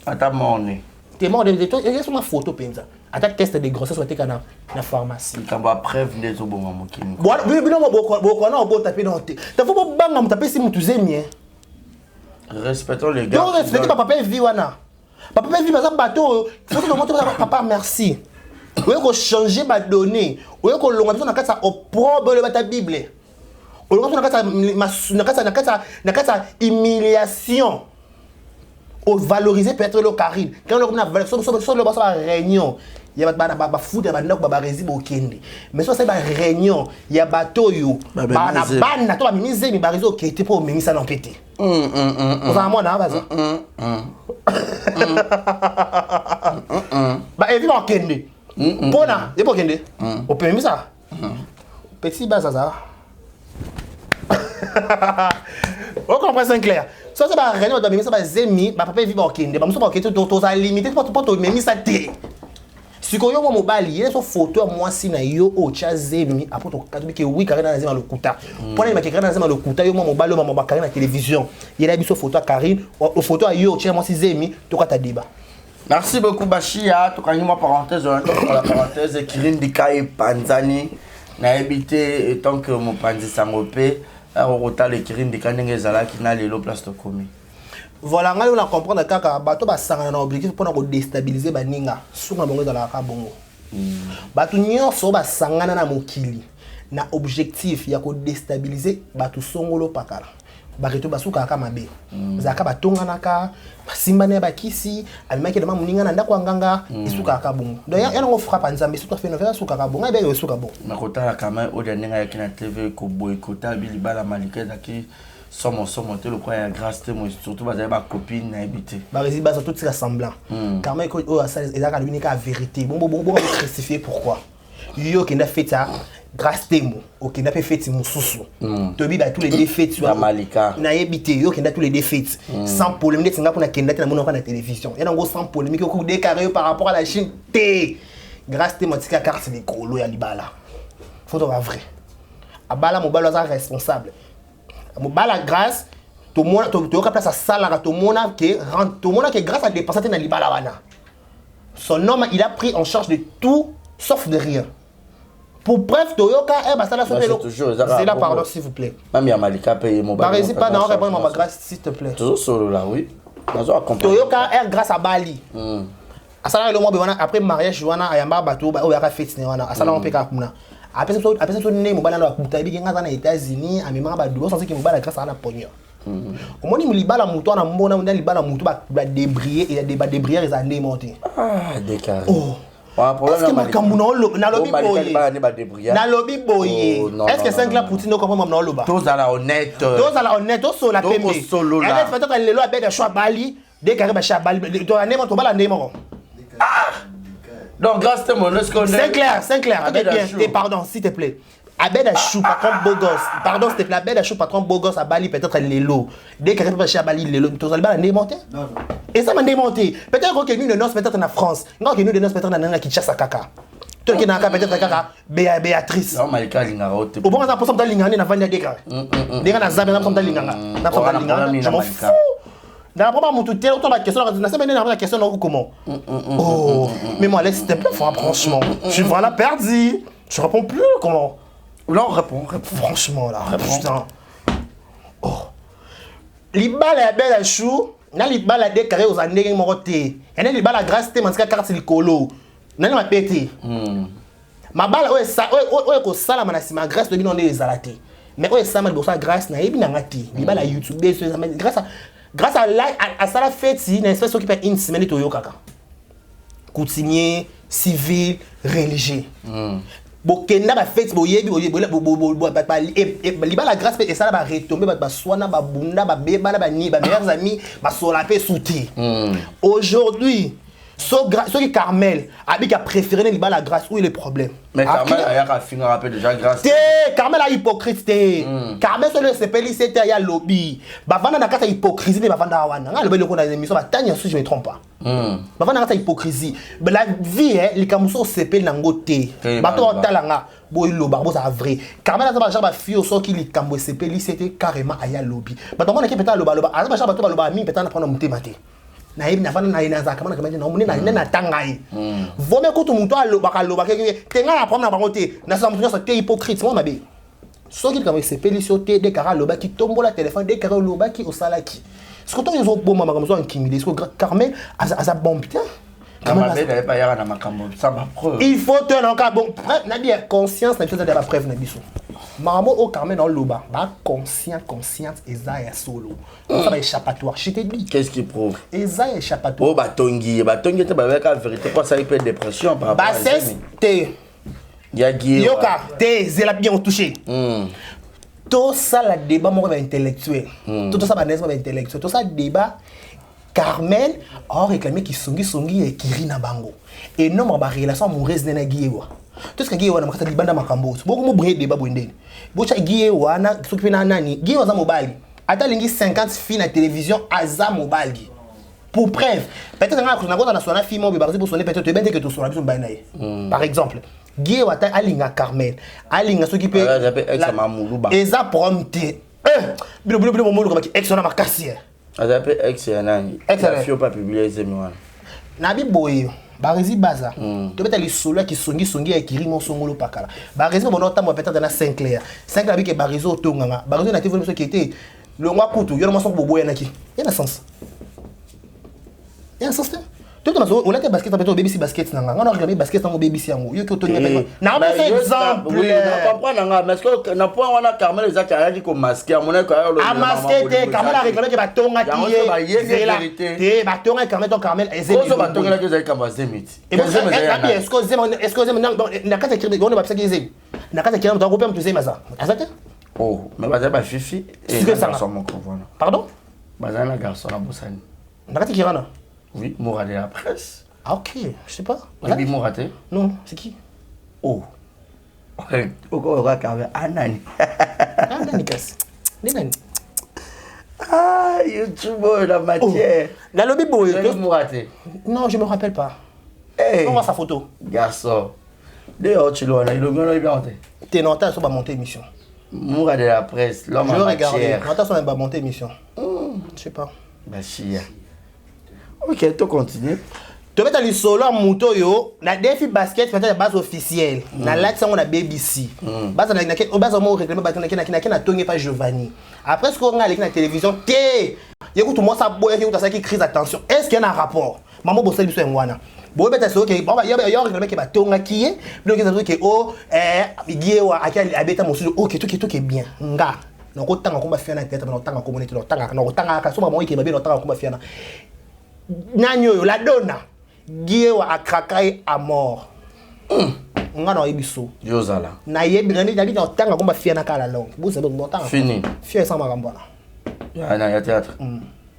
ata monne t'es mort de toi il y a sur ma photo penza attaque test de grossesse soit kana na pharmacie quand va prévenir zo bongo mokini bon bino boko na obo taper dans te ta faut pas banga taper si mutu zemi respectons les gars donc respectez papa vie wana papa vie bazam bateau faut que montrer papa merci. Vous pouvez changer ma donnée. Vous pouvez longa biso na kata opprobre le ta Bible. Vous longa na kata humiliation. Au valoriser peut-être le Karine. Quand on a valeur sur le boss réunion, il y a ba foot ba ndako ba rezi bo kende. Mais ça c'est ba réunion, il y a bateau yo. Ba na ban to ba mimize mi ba rezo qui était pour mimisa non pété. Vous avez moi na baza. Ba evi ba kende. Pona, et pour kende. On peut mimisa. Petit bazaza. On comprend ça clair. Ça c'est pas réunion de mimisa ba zemi, ba papa evi ba kende. Ba muso ba kende to ça limité pour to mimisa té. Si ko yo mo mobile il y a son photo moi si na yo o chazemi après to katubi ke oui Karine na zema le kuta pona ma ke Karine na zema le kuta yo mo mobile mo ba Karine na télévision il y a biso photo à Karine o photo à yo moi si zemi to kata débat. Merci beaucoup Bachia to kanima parenthèse la parenthèse Kirin Dikai Panzani na habité tant que mon panzi sangope a rota le Kirin Dikai ngezala ki na lelo place to komi. Voilà, on a comprendre que bato ba sangana na objectif pour na déstabiliser baninga sunga bongo dans la ka bongo. Bato nyonso ba sangana na mokili na objectif ya ko déstabiliser batu songolo pakala bareto basuka kama mabe zaka batonga naka basimbane bakisi alimaki de mamuninga na ndako nganga isuka kabungu donc yana ngo frappe nzambe surtout fait novela suka kabungu be yo suka bon makota la kama o de ninga yakina TV ko boycota bilibala malikeza ki somo te le quoi ya grâce te mo surtout bazali ba copine na habité ba résidence tout ça semblant karma ko o ça ezaka l'unique vérité bon crucifier pourquoi yo qui n'a fait ça grâce temo OK n'a pas fait mususu to bi ba tous les défaites la malika na habité yo qui n'a tous les défaites sans polémique singa pour na kenda na mona na télévision yana ngo sans polémique ko décarré par rapport à la Chine té grâce temo tika carte de kolo ya libala faut to vrai abala mobalo za responsable mobala grâce to mona to place à sala to mona que grâce à dépenser na libala wana son homme il a pris en charge de tout sauf de rien. Pour preuve, Toyoka, c'est là, pardon, s'il vous plaît. Même Yamalika paye mon bail. Par pas d'en répondre ma grâce, s'il te plaît. Toujours solo là, oui. Toyoka est grâce à Bali. Asala le mois après mariage, Joana, Ayamba, Bato, Oyaka Fête, Asala on peut Kapuna. Après ça, né, Mobala, la Koutabi, qui est aux États-Unis, à Mima Badou, sans que Mobala grâce à la pognon. Au moment où Libala Mouton, a mon nom, Libala Mouton, va débrier et des débrières, ils ont démonté. Ah, décarré. Est-ce que makambu na lobi boye na lobi boye est-ce que 5 la Poutine no comprend na loba tous à la honnête so la pembe elle peut-être le lo abeda choix Bali dès qu'arrive à Bali to anemo to bala ndemo donc grâce à mon est-ce qu'on c'est clair bien pardon s'il te plaît Abed Chou, patron beau gosse. Pardon, s'il te plaît, Abed Chou, patron beau gosse à Bali, peut-être les lots. Dès qu'il arrive à Bali, les lots, tu vas le démonter. Et ça m'a démonté. Peut-être que nous, de noces, peut-être en France. Non, que nous, de noces, peut-être en Kinshasa, Kaka. Toi qui n'as pas peut-être Kaka, Béatrice. Non, Malika, Lingara, au bon, on a pour ça, Lingara, n'a pas de décret. Lingara, n'a pas de Lingara. N'a pas de Lingara. Je m'en fous. Dans la première montre, tu as la question, la question, comment. Oh, mais moi, laisse, s'il te plaît, franchement. Je suis vraiment perdu. Je réponds plus, comment. Non, réponds. Franchement, là, putain. Oh. Libala belle chou, na libala décarré aux années moroté. Et na libala grâce te manska carte likolo. Na ma pété. Ma balle ouais ça ouais ko sala manasi ma grâce de bino ndé ezalate. Mais ouais ça mal bossa grâce na yebi na ngati. Libala YouTube grâce à ça la fête si na espèce qui peut une semaine to yo kaka. Coutumier, civil, religieux. Bokenda ba fête boyebi libala grâce et ça va retomber ba soana ba bunda ba beba ba ni ba meilleurs amis ba sola pe souti. Aujourd'hui ceux qui Carmel a préféré libala grâce où est le problème. Mais Carmel a fini rappel déjà grâce. Carmel a hypocrite. Carmel sur le CPL c'était ya lobby. Ba vanda na kata hypocrisie ba vanda wana. Nga le ko na émission ba tanya si je me trompe pas. Ba vanda kata hypocrisie. La vie les kamuso CPL na ngote. Ba to talanga boy loba bo ça vrai. Carmel a ba genre ba fille so qui li kambo CPL c'était carrément aya lobby. Ba to mona ki peta loba a ba genre ba to loba mi peta na prendre mutemate. Na yebi na fana na inaza kama na kama na mune na tangai vome kutu muto aloba kaloba ke tenga na problème na bango te na sa muto so te hypocrite mo mabe so ki kama se pelisio te de kara loba ki tombola téléphone de kara loba ki osalaki ce que toi ils ont bon mama comme ça intimidé ce que Carmel a bon putain il faut tenir encore bon na dire conscience na chose de la preuve na biso Maramo au Carmel dans l'Oba, conscience, Eza est solo. Ça va échappatoire. Je te dis. Qu'est-ce qui prouve? Eza est échappatoire. Oh, Batongi, tu vas avec la vérité. Quoi, ça, il peut être dépression par rapport à ça. Yoka, t'es zéla bien touché. Tout ça, le débat intellectuel. Tout ça, le intellectuel. Tout ça, le débat. Carmel a réclamé qu'il songi et qu'il rit na bango. Et non, ma relation amoureuse n'est pas tout ce que Guy wana makata libanda makambo beaucoup mo bré débat bondé bocha Guy wana soki na nani Guy waza mobali ata lingi 50 filles na télévision aza mobali pour preuve peut-être na ko na sona film be barzi pour sonner peut-être ben que to sona biso mbana ye par exemple Guy wata alinga Carmel alinga soki pe ex mamuluba eza prompté bilo momolo comme ex na makasi azape ex ya nani la fio pas publier zemi wana na biboye Barezi baza. Tu peux aller solo qui songi et qui rime songolo pakala. Barezi bon temps peut-être dans Saint-Clair. Saint-Clair avec Barezi au tonganga. Barezi na TV qui était le mois kutu, yo na son bobo yanaki. Il y a un sens. Il y a un sens. on a été basket, on a BBC basket, on a regardé basket, on a BBC. On a fait exemple. Mais est-ce que n'a pas on a Carmel les acteurs qui ont masqué, on a masqué, Carmel a réclamé que Batonga qui est la vérité. Batonga Carmel, Carmel, est-ce Batonga que vous avez commencé mythe. Est-ce que na kata kirbe on va passer qu'ils na kata kirbe on groupe plus maza. Azate? Oh, mais vas-y ba Fifi et garçon mon voilà. Pardon? Bazana la garçon la Bossani. Na kata kirana? Oui, Mourad de la presse. Ah ok, je sais pas. Nabi Mouraté? Non, c'est qui? Oh. OK, on va carver Anani. Anani casse. Nani? Ah, YouTube la matière. La lobby boy. Mouraté. Non, je me rappelle pas. Hey. On voit sa photo. Garçon. D'ailleurs, tu l'as, il est bien monté. T'es Nanta sur monter émission. Mourad de la presse, l'homme je en regarde. matière. Nanta sur monter émission. Je sais pas. Bah chia. OK, tu continues. Tu mets les solo moto yo, na défi basket fait la base officielle. Na là ça on a BBC. Base na base on réclame ba na tongi pas Giovanni. Après ce qu'on a avec la télévision, té. Écoute moi ça boy écoute ça qui crise attention. Est-ce qu'il y a un rapport? Maman bossel biso ngwana. Bo beta so ke ba ya réclame que ba tonga qui est, donc ça que oh giewa akali abeta mosu OK tout est bien. Nga. Donc autant qu'on va faire na peut-être na autant qu'on communauté autant ka so maman qui ba bien autant qu'on va faire. Nanyo la donna. Giewa akrakai à mort. On a ibiso. Yozala. Na yebi ngani dabi na tanga komba fia na kala long. Vous savez bon tanga. Fini. Fia sama ngambona. Ya na ya théâtre.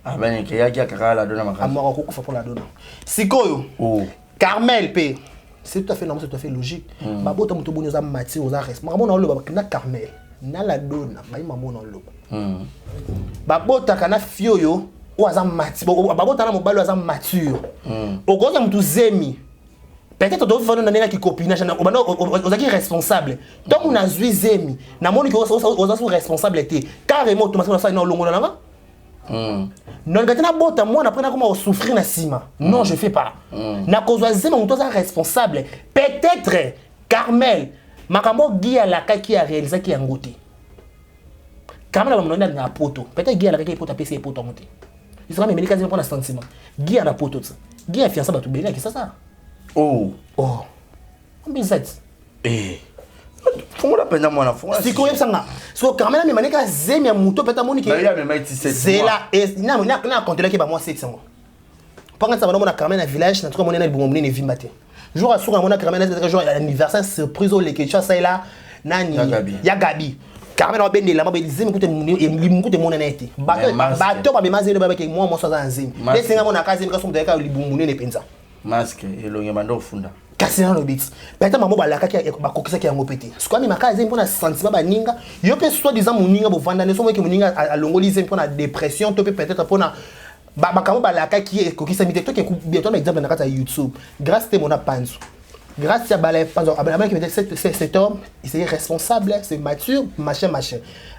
Ah ben que ya kaka la donna makasi. Amoro ko fa pour la donna. Sikoyo. Oh. Carmel P. C'est tout à fait normal, c'est tout à fait logique. Babota muto bonyo za mati oza reste. Maman na lo na Carmel. Na la donna, ba maman na lo. Babota kana fio yo. Ou azam mature babota na mobalo azam mature okoza mtu zemi peut-être to vivre dans nena ki copinage na obana ozaki responsable donc on a zui zemi na moni ki oza sous responsabilité carrément to masana ça na longo na non gata na bota moi na prendre comment souffrir na sima non je fais pas na kozwa zemi mtu oza responsable peut-être Carmel makambo gia la kaki a réaliser ki yangote Carmel va me donner na poto peut-être gia la kaki poto PC poto monter. Il sera même quasiment pour un sentiment. Guy a la pote. Guy a fiancé à tout béni, qu'est-ce que ça? Oh. Oh. On dit ça. Eh. Faut la peine à moi, faut. C'est quoi ça là? So quand même mané ka zemi ya muto peta moni ki. Bah il a même 17 mois. C'est là et na compter là qui ba moi 700. Pendant ça on a quand même un village na tout mon na bon moni ne matin. Jour à soir on a quand même un jour anniversaire surprise au les ça là nani ya Gabi. Carmel a bien la mabé zemi kute mukute mona nete. Bato ba bemazelo ba ke moi so za nzimi. Lesinga mona kazi mka sombe ka libungune ne penza. Masque elonge mando funda. Kasi na no bit. Peta mambo ba laka ki ba kokisa ki yango pete. Siko mi makazi mpona sentiment ba ninga. Yo pe soit disant moninga bo vanda ne so ke moninga alongoli zemi mpona dépression to peut-être mpona ba makambo ba laka ki kokisa mite to ke bientôt na exemple na kata YouTube. Grâce te mona panzo. Grâce à Balai, cet homme, il est responsable, c'est mature, machin.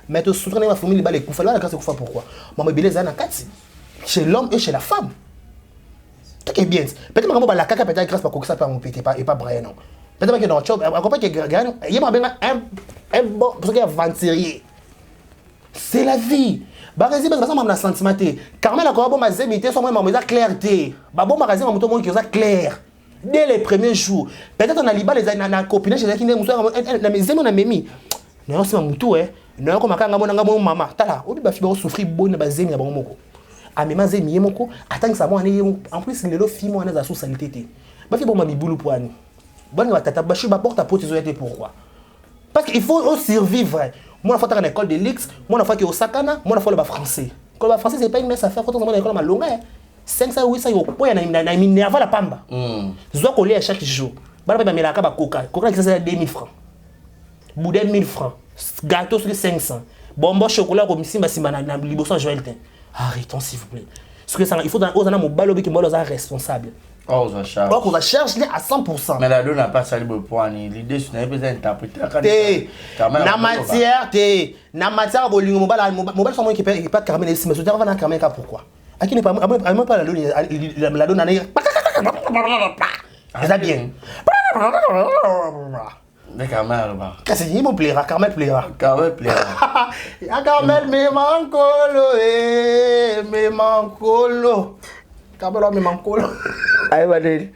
Mais tu soutiens ma famille, il faut la grâce pourquoi? Maman Bélé Zana Kati, chez l'homme et chez la femme. Tout est bien. Peut-être que la caca peut-être grâce à quoi que ça peut mon pété et pas Brian. Peut-être que dans le job, accompagne que il y a un bon parce qu'il y a aventurier. C'est la vie. Barazi parce que ça m'a sentimenté. Carmel a quoi bon ma zémité, soit moi ma clarté. Ba bon magasin mon tout monde qui est clair. Dès les premiers jours, peut-être on a liba les na copinage chez qui ne muso na mezemo na memi. Non c'est mutu non comme kanga mona ngamo mama. Tala, obi ba fiba souffrir bonne ba zemi na bango moko. A mema zemi yemoko, attendre ça moi en plus les lo fi moi na za sous salité té. Ba fiba ma bibulu poani. Bonne ba tata ba chi ba porte à porte zoyete pourquoi? Parce qu'il faut survivre. Moi la fois à l'école de l'X, moi la fois qui au Sakana, moi la fois le français. Quand le français c'est pas une messe à faire quand on à l'école ma longue. 500 800 yo point na minerva la pamba. Zo coller à chaque jour. Ba ba melaka ba coca. Coca qui c'est 2000 francs. Boudin 1000 francs. Gâteau sur 500. Bonbon chocolat comme simba simba na liboso Joël. Arrêtons s'il vous plaît. Parce que ça il faut dans aux ana mo balobi que moi les responsable. Oh ça charge. Donc on va charger à 100%. Mais la donne n'a pas sali le point ni l'idée c'est n'a pas interpréter na matière bolingo mobile sont moi qui pas Carmel mais je va na Carmel pourquoi? À qui n'est pas la donne ça bien. Mais Carmel là. Qu'est-ce qu'il me plaira Carmel plaira. Carmel plaira. Ya Carmel me mancolo. Kabalo me mankolo. Aïe Valérie.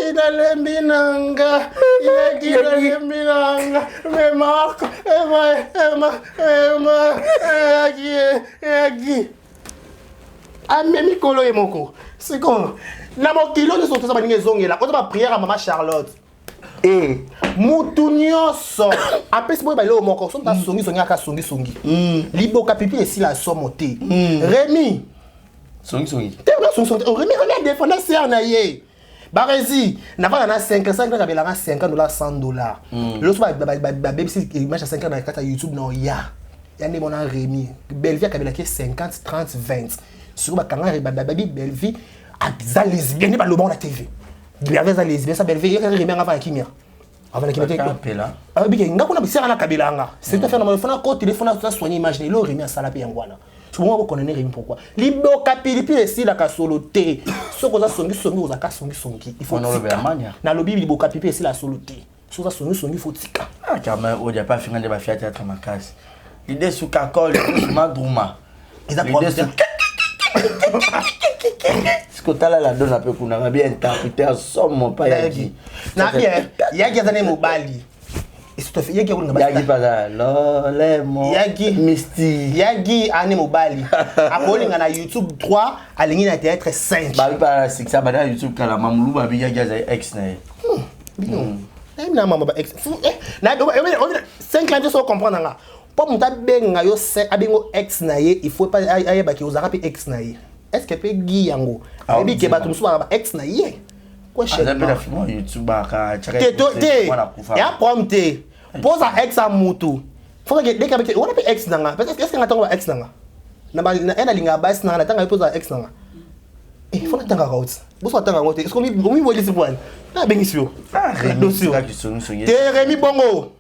Ina lembinanga. Ina lembinanga. Me marque. Agi. Amemi kolo e moko. C'est quoi? Na mokilo ne sont tous baninga zongela. On va prière à maman Charlotte. Eh, mutu nyonso. Apesi boy balo moko. So ta songi aka songi. Liboka pipi esila somo te. Rémi. Songi. Te na songi. Rémi a défendre ser na ye. Barezi, na va na 5 na kabela $50 $100. L'autre ba BBC image à 5 na kata YouTube no ya. Ya ne mona Rémi. Belvia kabela ki 50 30 20. Sur ba kanga babi Belvi a lesbienne ba loba na TV. Il y avait des lesbiennes ça Belvi ya Rémi avant la kimia. Avant la kimia. Ah bi nga kuna bisera na kabela nga. C'est tout faire na fona ko téléphone ça soigner image lo Rémi a sala pe yangwana. Souvent on connaît Rémi pourquoi. Libo kapilipi esi la kasolo te. Soko za songi za ka songi. Il faut na lobi libo kapilipi esi la solo te. So za songi faut tika. Ah car mais on n'a pas fini de ba fiat théâtre makasi. L'idée sous kakol, sous madruma. Ils apprennent ce que tu as là la donne un peu qu'on a bien interprété à somme pas Yagi. Na bien, Yagi a mobali. Et tout à fait Yagi Yagi pas là. Lolemo. Yagi Misty. Yagi a mobali. Après on a YouTube 3, à ligne na théâtre 5. Ba pas c'est ça ba YouTube kala mamulu ba Yagi a ex na. Na mama ex. Na 5 ans so comprendre nga. Pour monter benga yo abengo ex na ye, il faut pas aye ba ki ozaka pe ex na ye. Est-ce que peut gi yango? Ebi ke ba tumsu ba ex na ye. Quoi cher. Ça peut film YouTube ka chaka. Te. Ya prompte. Pose a ex a mutu. Faut que dès que on a pe ex nanga. Parce que est-ce que ngata ba ex nanga? Na ba na linga bas nanga tanga pose a ex nanga. Eh, faut tanga route. Boso tanga route. Est-ce qu'on mi voit ici pour elle? Na bengisio. Ah, Rémi. Te Rémi Bongo.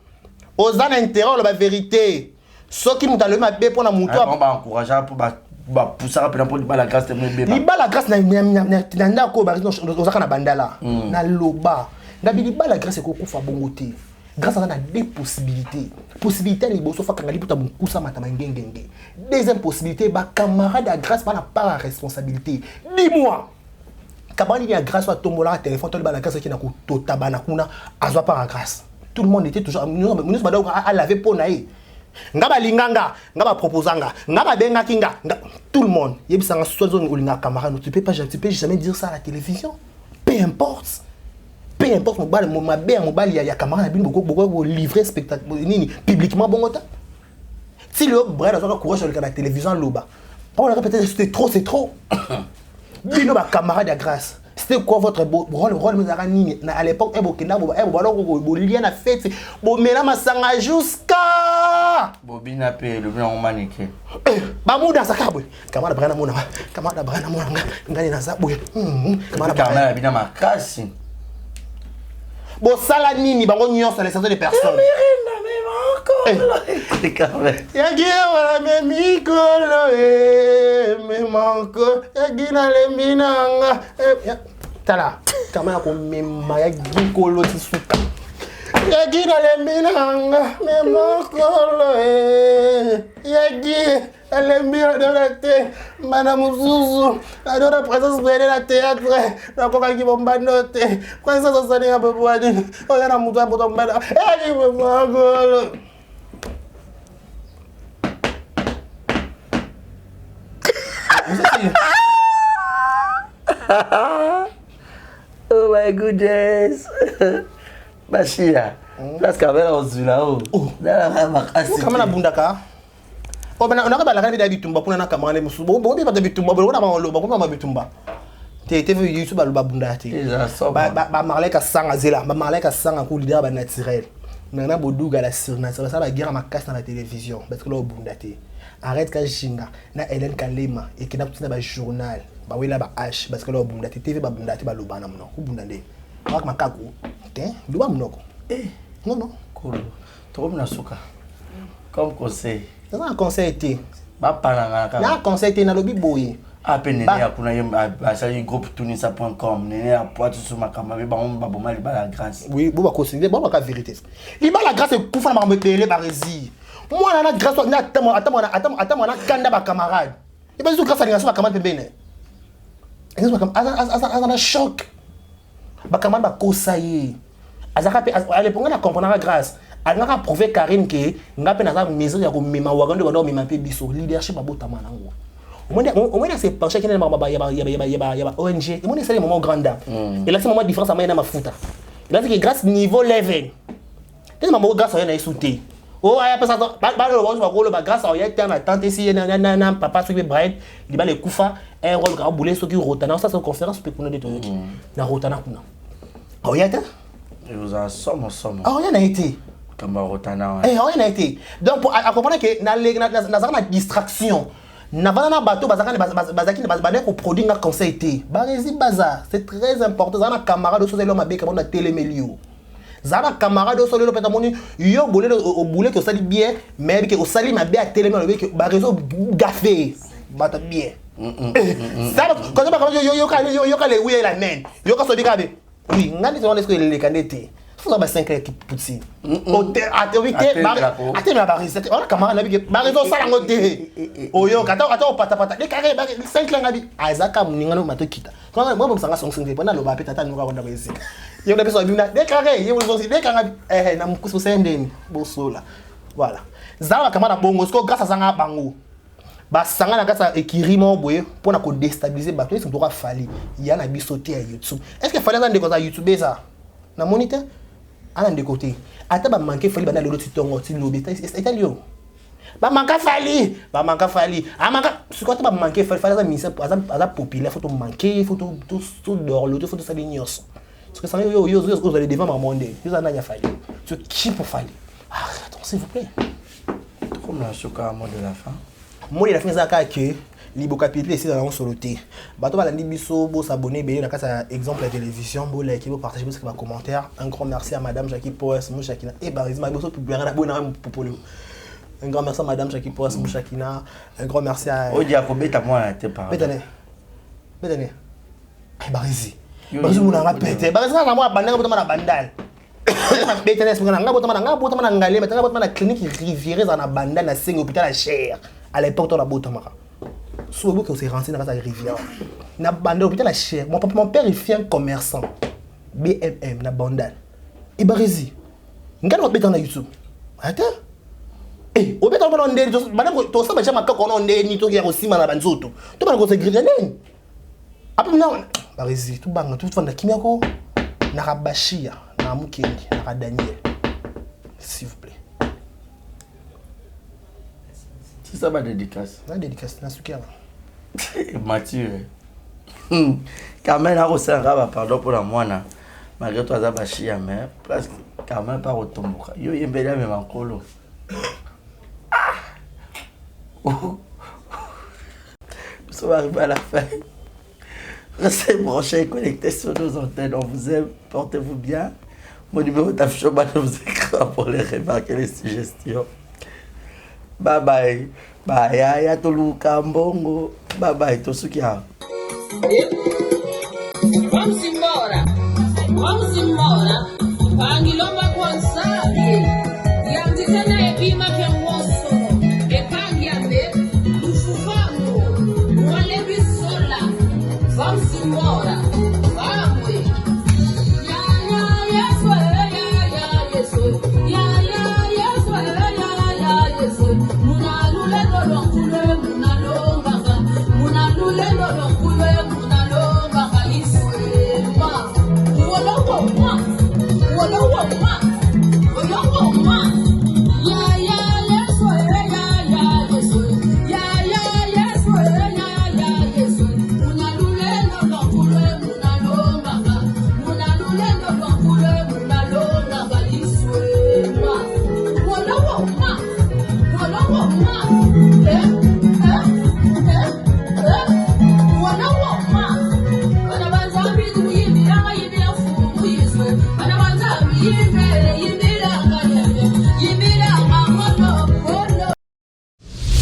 Oza na intérêt la vérité. Ce qui nous a le mapé pour la moto. On va encourager pour pousser rapidement pour la grâce de mon bébé. Liba la grâce na ndako ba ozaka na bandala. Na loba. Na biliba la grâce ko kufa bongo te. Grâce à la deux possibilités. Possibilité ni boso fa kanga libuta mukusa matama ngengenge. Deuxième possibilité ba camarade à grâce pas la part à responsabilité. Dis-moi. Kabali ya grâce wa tombola téléphone to ba la grâce qui na ko to tabana kuna azwa par grâce. Tout le monde était toujours nous à laver pour naï. Ngaba linganga, ngaba proposanga, ngaba benga kinga, tout le monde. Yebisanga sozo olinga camarade, tu peux jamais dire ça à la télévision. Peu importe. Peu importe mon bal, mon bal ya camarade bin beaucoup livrer spectacle nini publiquement bongota. Si le bras dans courage sur la télévision loba. On répéter c'était trop, c'est trop. Bino ba camarade à grâce. C'était quoi votre rôle Mizarani à l'époque Ebokina lien à fête Bomela Masanga jusqu'à Bobina pe le blanc maniqué. Bamuda Sakabwe. Kamara Brana Mona. Kamara Brana Mona. Ngani na Zabwe. Kamara bina makasi. Bo sala nini bango nyonso les centaines de personnes. Yagi wala me mikolo me manko yagi na leminanga tala kama ko mema yagi kolo tisuka yagi na leminanga me manko yagi Alembira de la tête, Madame Zouzou, la présence de la théâtre, la coca qui bomba note, présence de Sani à Boboadine, on a un mouton pour tomber là, et il me manque. Oh my goodness. Bashia. Parce qu'avec là-haut. Comment la bundaka? Oh ben on a pas la canne bitumba pour na kamane musu. Bon ba bitumba bon na ba bitumba. Te vu YouTube ba bunda te. Ba marleka sanga zela, ba marleka sanga ko leader ba naturel. Nana boduga la surnaturel ça ba guerre ma casse dans la télévision parce que là bunda te. Arrête ka jinga na Hélène Kalema et qui n'a pas ba journal. Ba wela ba H parce que là bunda te TV ba bunda te ba lobana mno. Ko bunda nde. Ba makako. Te, luba mnoko. Non. Cool. Trop na suka. Comme conseil. C'est un conseil été. Ba pananga ka. Na conseil été na lobi boye. Ape nene ya kuna yem groupe tunisa.com nene ya poitu sur makamba ba on ba boma liba la grâce. Oui, bo ba considérer bo ba ka vérité. Liba la grâce kufa na mambele ba rési. Moi na grâce na atamo na kanda ba camarade. Et bien, grâce à l'ingénieur, comment tu es un choc. Comment tu es à l'époque, on a compris grâce. Elle a prouvé Karine que n'a pas na maison ya ko mema wagando wado mema pe biso leadership abotama nango. Au moins c'est penché qu'il y a ONG. Et moi c'est le moment grand dame. Et là c'est le moment différence à moi na mafuta. Et là c'est que grâce niveau level. T'es maman grâce à yana sauté. Oh aya pesa ba le bon ba ko grâce à ya terne tante si na papa so be Brian, il ba le kufa un rôle grand bouler so qui rotana ça c'est conférence pe kuna de toyoki. Na rotana kuna. Oh ya ta? Et vous en somme. Ah rien n'a été. Comme rotana. Eh rien n'a été. Donc pour à comprendre que na na distraction. Na bana bateau bazaki bazaki ko produit na conseil été. Barezi baza, c'est très important. Ça na camarade so l'homme avec comme na télémelio. Zana camarade so le peta moni yo bolé au boulé que ça dit bien mais que au sali ma bien à télémelio que ba réseau gaffé. Bata bien. Ça quand yo ka le oui la main. Yo ka so di kabe. Oui, ngani so est-ce que les candidates faut avoir 5 équipes petit. Activité, attends Baris, on a camarade là que Baris ça la ngote. Oyo kata pata les carré 5 là ngabi. Azaka muningano matokita. Quand moi me sanga son 5 pendant le bapé tata nuka konda bese. Yo na beso bina des carré, yo zo des carré na mkuso sendeni bosola. Voilà. Zawa camarade bongo parce que grâce à sanga bango. Ba sanga na grâce à ekirimo boye pour na ko déstabiliser bato ils sont droit fali. Il y a na bisoté à YouTube. Est-ce que fallait dans des YouTube ça? Na moniteur à de côté. Attends, bah manquer fali bana lolo titongo ti lobi c'est italien. Bah manquer fali. Ah manquer ce quoi bah manquer fali ça mise à populaire faut manquer faut tout dorlo faut ça lignos. Parce que ça yo vous allez devant ma monde. Vous en a fali. Ce qui pour fali. Ah attends s'il vous plaît. Comme la choka mot de la fin. Moi il a fait ça que libo capitule ici dans soloté. Bato balandi biso bo s'abonner belé na kasa exemple la télévision bo like bo partager parce que ma commentaire. Un grand merci à madame Jackie Poes Mouchakina et Barizma bo so publier na bona popolo. Un grand merci à madame Jackie Poes Mouchakina. Un grand merci à Odi akobeta moi te parole. Betane. Ay Barizi. Barizi muna ngapete. Barizi na moi bandanga botama na bandal. Betane singa nga botama na ngale betanga botama na clinique Rivière na bandal na singa hôpital à Cher. À l'époque on a botama. Soit que c'est rentré dans la rivière. Na bande hôpital la Cher. Mon père il fait un commerçant. BMM na bandal. Et Barizi. Ngana obeta na YouTube. Attends. Eh, obeta na ndé madame to ça ba chama ka kono ndé ni to ya osima na banzoto. To ba ko se grivia nini? Après non. Barizi tout banga tout fanda kimia ko na rabashia na mukendi na Daniel. S'il vous plaît. C'est ça ma dédicace. La dédicace na sukia. Mathieu. Quand même là au Sahara pardon pour la moine. Malgré toi ça bachia mais presque quand même pas retomboka. Yo yembela même encore. Nous sommes arrivés à la fin. Restez branchés et connectés sur nos antennes. On vous aime, portez-vous bien. Mon numéro d'affiche au bas de vos écrans pour les remarques et les suggestions. Bye bye. Bye ya toluka mbongo. Bye bye tosukia. Vamos embora. Pangilomba kwansabi. Yandikana epima kya mwoso. Epangiambe. Ufufango. Wale bisola. Vamos embora. Vamos.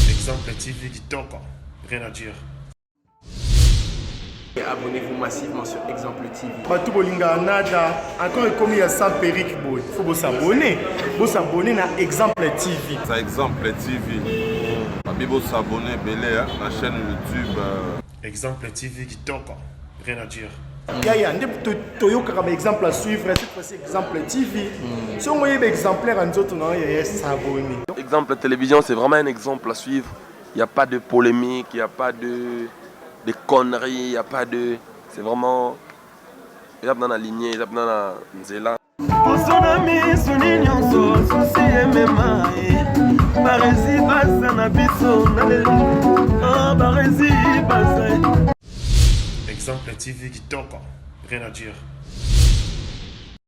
Exemple TV du top, rien à dire. Abonnez-vous massivement sur Exemple TV. Batou Bolinga Nada, encore comme il y a ça Peric Boy, il faut s'abonner. Vous s'abonner à Exemple TV. Ça Exemple TV. Bibo s'abonner belé hein, la chaîne YouTube. Exemple TV Kitoko. Rien à dire. Yaya, toyokaka ba exemple à suivre, cette fois-ci exemple TV. Si on voyait exemplaire en autres, non, il y a s'abonner. Exemple télévision, c'est vraiment un exemple à suivre. Il n'y a pas de polémique, il n'y a pas de conneries, il n'y a pas de... C'est vraiment... Il y a dans la lignée, il y a dans la nzela. Exemple TV Kitoko. Rien à dire.